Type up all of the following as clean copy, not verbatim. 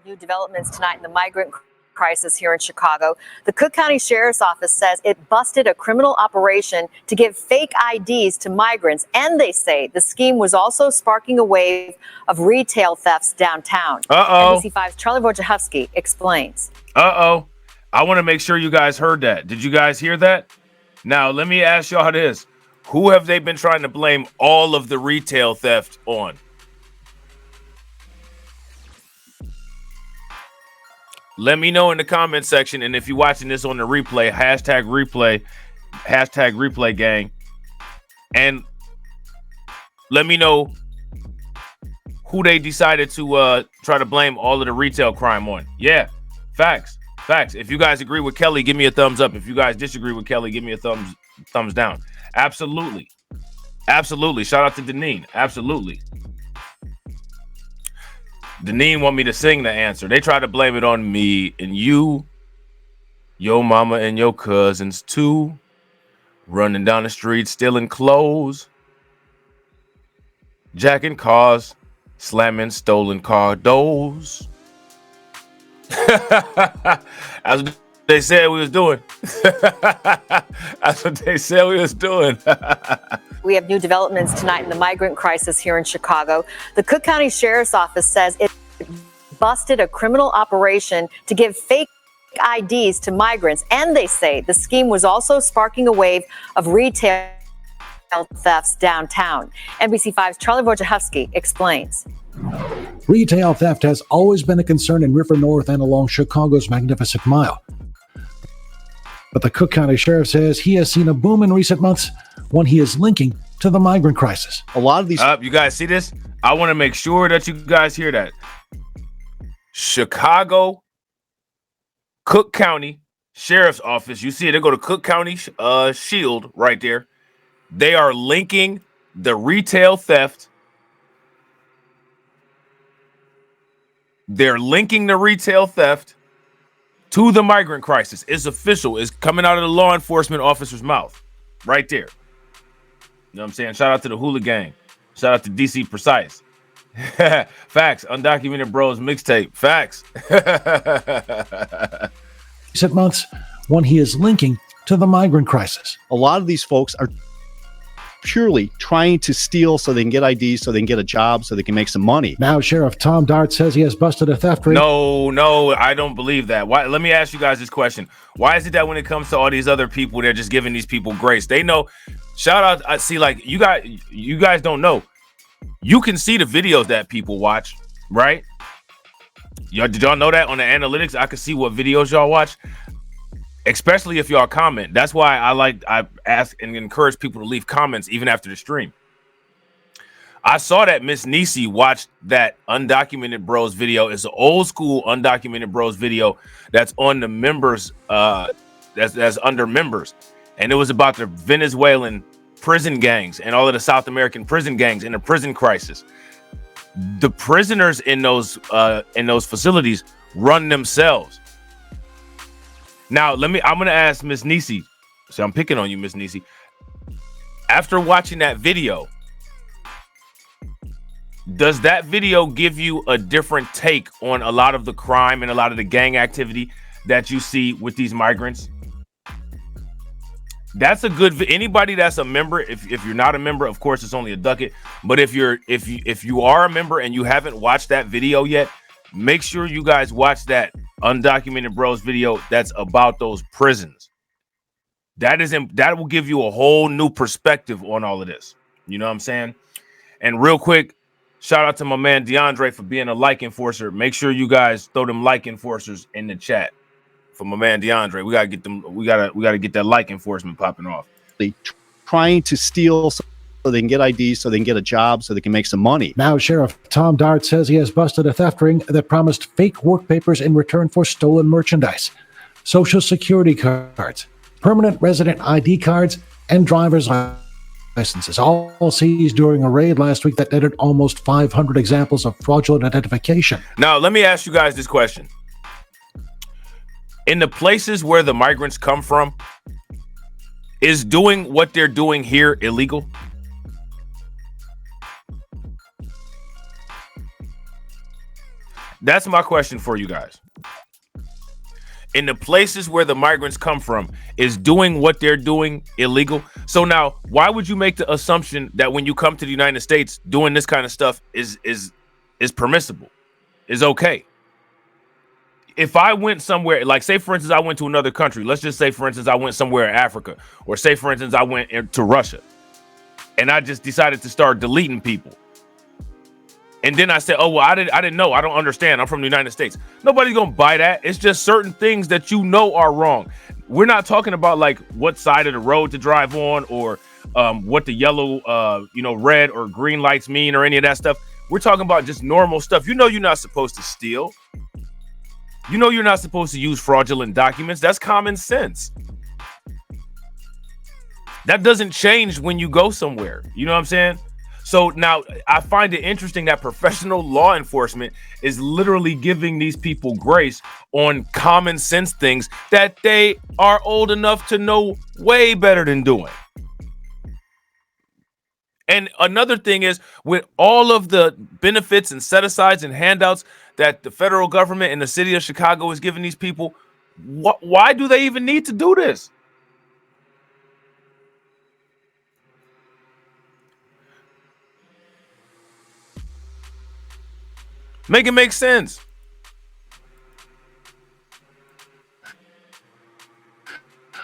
New developments tonight in the migrant crisis here in Chicago. The Cook County Sheriff's Office says it busted a criminal operation to give fake IDs to migrants, and they say the scheme was also sparking a wave of retail thefts downtown. NBC5's Charlie Wojciechowski explains. I want to make sure you guys heard that. Did you guys hear that? Now, let me ask y'all this. Who have they been trying to blame all of the retail theft on? Let me know in the comment section. And if you're watching this on the replay, hashtag replay gang. And let me know who they decided to try to blame all of the retail crime on. Yeah, facts. If you guys agree with Kelly, give me a thumbs up. If you guys disagree with Kelly, give me a thumbs down. Absolutely. Shout out to Deneen. Absolutely. Deneen want me to sing the answer. They try to blame it on me and you, your mama and your cousins too, running down the street, stealing clothes, jacking cars, slamming stolen car doors. That's what they said we was doing. That's what they said we was doing. We have new developments tonight in the migrant crisis here in Chicago. The Cook County Sheriff's Office says it busted a criminal operation to give fake IDs to migrants, and they say the scheme was also sparking a wave of retail thefts downtown. NBC5's Charlie Wojciechowski explains. Retail theft has always been a concern in River North and along Chicago's Magnificent Mile. But the Cook County Sheriff says he has seen a boom in recent months, one he is linking to the migrant crisis. A lot of these... you guys see this? I want to make sure that you guys hear that. Chicago, Cook County Sheriff's Office. You see it. They go to Cook County Shield right there. They are linking the retail theft. They're linking the retail theft to the migrant crisis. It's official. It's coming out of the law enforcement officer's mouth right there. You know what I'm saying? Shout out to the Hula Gang. Shout out to DC Precise. Facts. Undocumented Bros mixtape. Facts. Recent months, one he is linking to the migrant crisis. A lot of these folks are purely trying to steal so they can get IDs, so they can get a job, so they can make some money. Now Sheriff Tom Dart says he has busted a theft ring. No, I don't believe that. Why? Let me ask you guys this question. Why is it that when it comes to all these other people, they're just giving these people grace? They know. Shout out. I see, like, you guys don't know. You can see the videos that people watch, right? Did y'all know that on the analytics? I can see what videos y'all watch. Especially if y'all comment. That's why I ask and encourage people to leave comments even after the stream. I saw that Miss Nisi watched that Undocumented Bros video. It's an old school Undocumented Bros video that's on the members, that's under members. And it was about the Venezuelan prison gangs and all of the South American prison gangs and the prison crisis. The prisoners in those facilities run themselves. Now, I'm going to ask Miss Nisi. So I'm picking on you, Miss Nisi. After watching that video, does that video give you a different take on a lot of the crime and a lot of the gang activity that you see with these migrants? That's a good, anybody that's a member, if you're not a member, of course, it's only a ducat. But if you are a member and you haven't watched that video yet, make sure you guys watch that Undocumented Bros video that's about those prisons. That will give you a whole new perspective on all of this. You know what I'm saying? And real quick, shout out to my man DeAndre for being a like enforcer. Make sure you guys throw them like enforcers in the chat for my man DeAndre. We gotta get them. We gotta get that like enforcement popping off. Trying to steal so they can get IDs, so they can get a job, so they can make some money. Now Sheriff Tom Dart says he has busted a theft ring that promised fake work papers in return for stolen merchandise, Social Security cards, permanent resident ID cards, and driver's licenses, all seized during a raid last week that netted almost 500 examples of fraudulent identification. Now, let me ask you guys this question. In the places where the migrants come from, is doing what they're doing here illegal? That's my question for you guys. In the places where the migrants come from, is doing what they're doing illegal? So now, why would you make the assumption that when you come to the United States, doing this kind of stuff is permissible, is okay? If I went somewhere, like say for instance, I went to another country. Let's just say for instance, I went somewhere in Africa, or say for instance, I went to Russia, and I just decided to start deleting people. And then I said, oh, well, I didn't know. I don't understand. I'm from the United States. Nobody's going to buy that. It's just certain things that you know are wrong. We're not talking about like what side of the road to drive on, or what the yellow, red or green lights mean, or any of that stuff. We're talking about just normal stuff. You know, you're not supposed to steal. You know, you're not supposed to use fraudulent documents. That's common sense. That doesn't change when you go somewhere. You know what I'm saying? So now I find it interesting that professional law enforcement is literally giving these people grace on common sense things that they are old enough to know way better than doing. And another thing is, with all of the benefits and set-asides and handouts that the federal government and the city of Chicago is giving these people, why do they even need to do this? Make it make sense.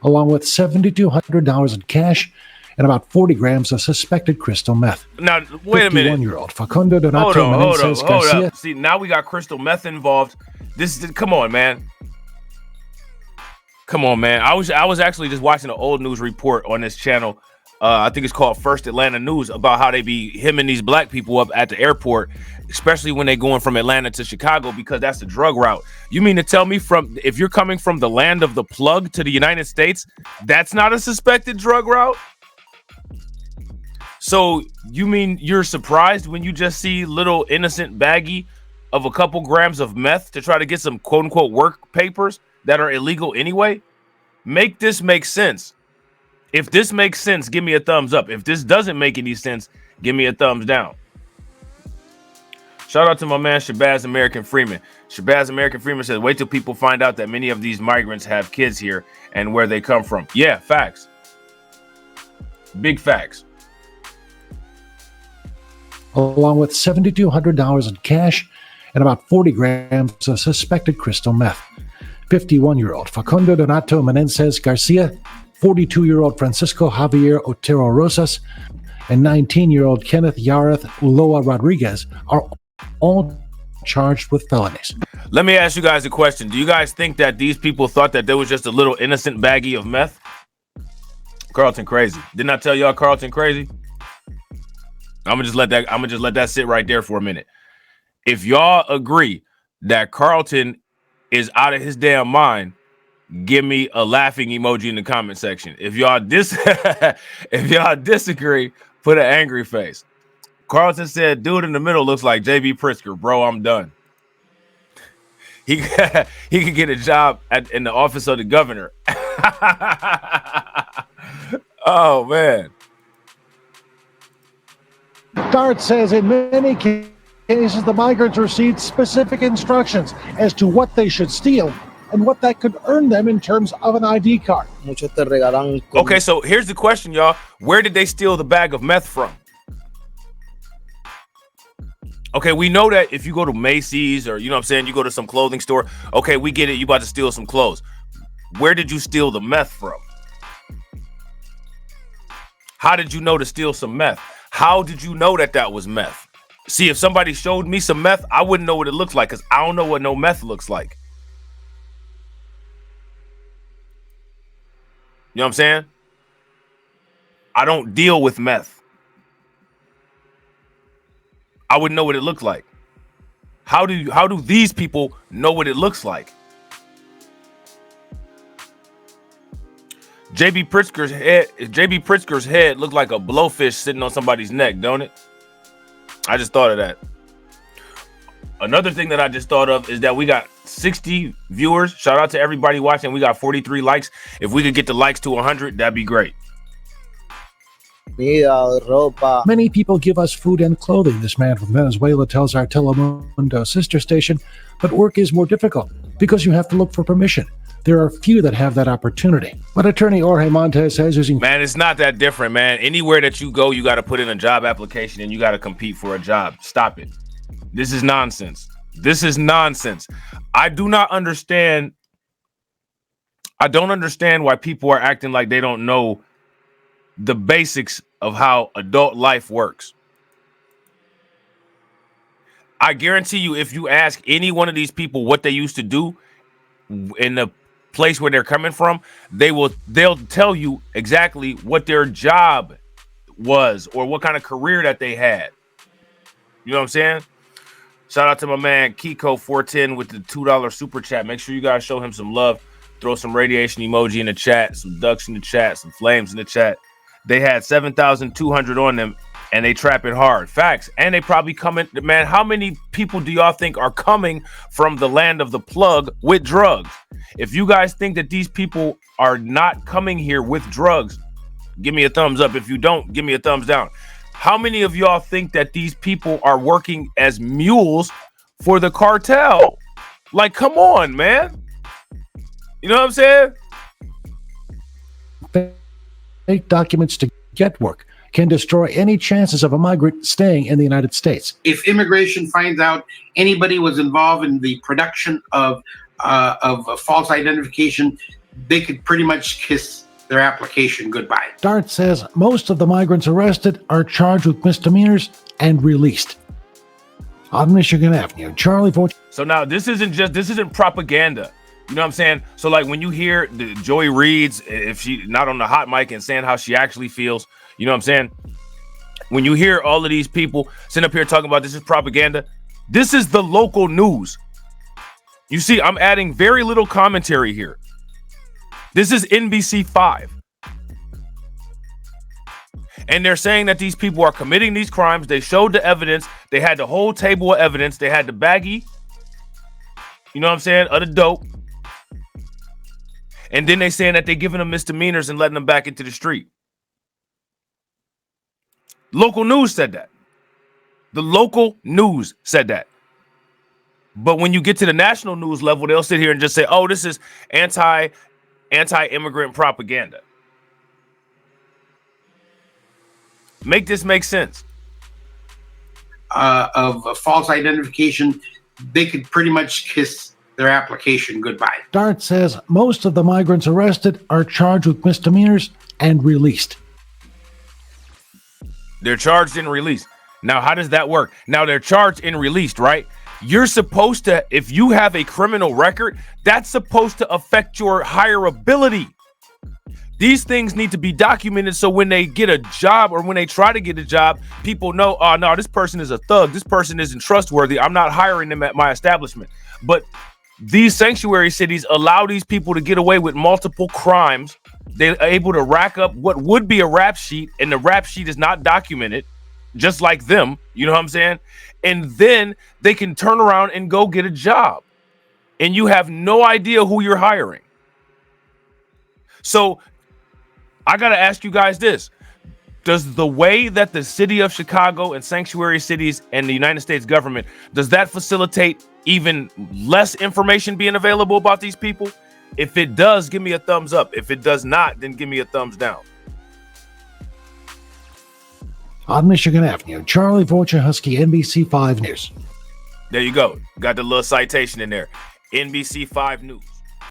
Along with $7,200 in cash and about 40 grams of suspected crystal meth. Now, wait a minute. 51-year-old Facundo Donato Menendez hold Garcia. up. See, now we got crystal meth involved. Come on, man. Come on, man. I was actually just watching an old news report on this channel. I think it's called First Atlanta News, about how they be hemming these black people up at the airport, especially when they going from Atlanta to Chicago, because that's the drug route. You mean to tell me if you're coming from the land of the plug to the United States, that's not a suspected drug route? So you mean you're surprised when you just see little innocent baggie of a couple grams of meth to try to get some quote unquote work papers that are illegal anyway? Make this make sense. If this makes sense, give me a thumbs up. If this doesn't make any sense, give me a thumbs down. Shout out to my man Shabazz American Freeman. Shabazz American Freeman says, wait till people find out that many of these migrants have kids here and where they come from. Yeah, facts. Big facts. Along with $7,200 in cash and about 40 grams of suspected crystal meth. 51-year-old Facundo Donato Menendez Garcia, 42-year-old Francisco Javier Otero Rosas, and 19-year-old Kenneth Yareth Uloa Rodriguez are all charged with felonies. Let me ask you guys a question. Do you guys think that these people thought that there was just a little innocent baggie of meth? Carlton crazy. Didn't I tell y'all Carlton crazy? I'm gonna just let that sit right there for a minute. If y'all agree that Carlton is out of his damn mind, give me a laughing emoji in the comment section. If y'all disagree, put an angry face. Carlton said, dude in the middle looks like JB Pritzker. Bro, I'm done. He could get a job in the office of the governor. Oh, man. Dart says in many cases, the migrants received specific instructions as to what they should steal and what that could earn them in terms of an ID card. Okay, so here's the question, y'all. Where did they steal the bag of meth from? Okay, we know that if you go to Macy's or, you know what I'm saying, you go to some clothing store, okay, we get it. You about to steal some clothes. Where did you steal the meth from? How did you know to steal some meth? How did you know that was meth? See, if somebody showed me some meth, I wouldn't know what it looks like because I don't know what no meth looks like. You know what I'm saying? I don't deal with meth. I wouldn't know what it looked like. How do these people know what it looks like? JB Pritzker's head looked like a blowfish sitting on somebody's neck, don't it? I just thought of that. Another thing that I just thought of is that we got 60 viewers. Shout out to everybody watching. We got 43 likes. If we could get the likes to 100, that'd be great. Robb. Many people give us food and clothing, this man from Venezuela tells our Telemundo sister station, but work is more difficult because you have to look for permission. There are few that have that opportunity. But attorney Jorge Montez says using... Man, it's not that different, man. Anywhere that you go, you got to put in a job application and you got to compete for a job. Stop it. This is nonsense. This is nonsense. I don't understand why people are acting like they don't know the basics of how adult life works. I guarantee you, if you ask any one of these people what they used to do in the place where they're coming from, they'll tell you exactly what their job was or what kind of career that they had. You know what I'm saying? Shout out to my man Kiko 410 with the $2 super chat. Make sure you guys show him some love. Throw some radiation emoji in the chat, some ducks in the chat, some flames in the chat. They had 7,200 on them and they trap it hard. Facts. And they probably coming, man, how many people do y'all think are coming from the land of the plug with drugs? If you guys think that these people are not coming here with drugs, give me a thumbs up. If you don't, give me a thumbs down. How many of y'all think that these people are working as mules for the cartel? Like, come on, man. You know what I'm saying? Fake documents to get work can destroy any chances of a migrant staying in the United States. If immigration finds out anybody was involved in the production of a false identification, they could pretty much kiss their application goodbye. Dart says most of the migrants arrested are charged with misdemeanors and released. On Michigan Avenue, Charlie Fort. So now this isn't propaganda. You know what I'm saying? So like when you hear the Joy Reid's, if she not on the hot mic and saying how she actually feels, you know what I'm saying? When you hear all of these people sitting up here talking about this is propaganda, this is the local news. You see, I'm adding very little commentary here. This is NBC5. And they're saying that these people are committing these crimes. They showed the evidence. They had the whole table of evidence. They had the baggie, you know what I'm saying, of the dope. And then they saying that they're giving them misdemeanors and letting them back into the street. Local news said that. The local news said that. But when you get to the national news level, they'll sit here and just say, oh, this is anti-immigrant propaganda. Make this make sense. Of a false identification, they could pretty much kiss their application goodbye. Dart says most of the migrants arrested are charged with misdemeanors and released. They're charged and released. Now, how does that work? Now, they're charged and released, right? You're supposed to, if you have a criminal record, that's supposed to affect your hireability. These things need to be documented so when they get a job or when they try to get a job, people know, oh, no, this person is a thug. This person isn't trustworthy. I'm not hiring them at my establishment. But these sanctuary cities allow these people to get away with multiple crimes. They're able to rack up what would be a rap sheet, and the rap sheet is not documented, just like them. You know what I'm saying? And then they can turn around and go get a job, and you have no idea who you're hiring. So I got to ask you guys this. Does the way that the city of Chicago and sanctuary cities and the United States government, does that facilitate even less information being available about these people? If it does, give me a thumbs up. If it does not, then give me a thumbs down. On Michigan Avenue, Charlie Wojciechowski, NBC5 News. There you go. Got the little citation in there. NBC5 News.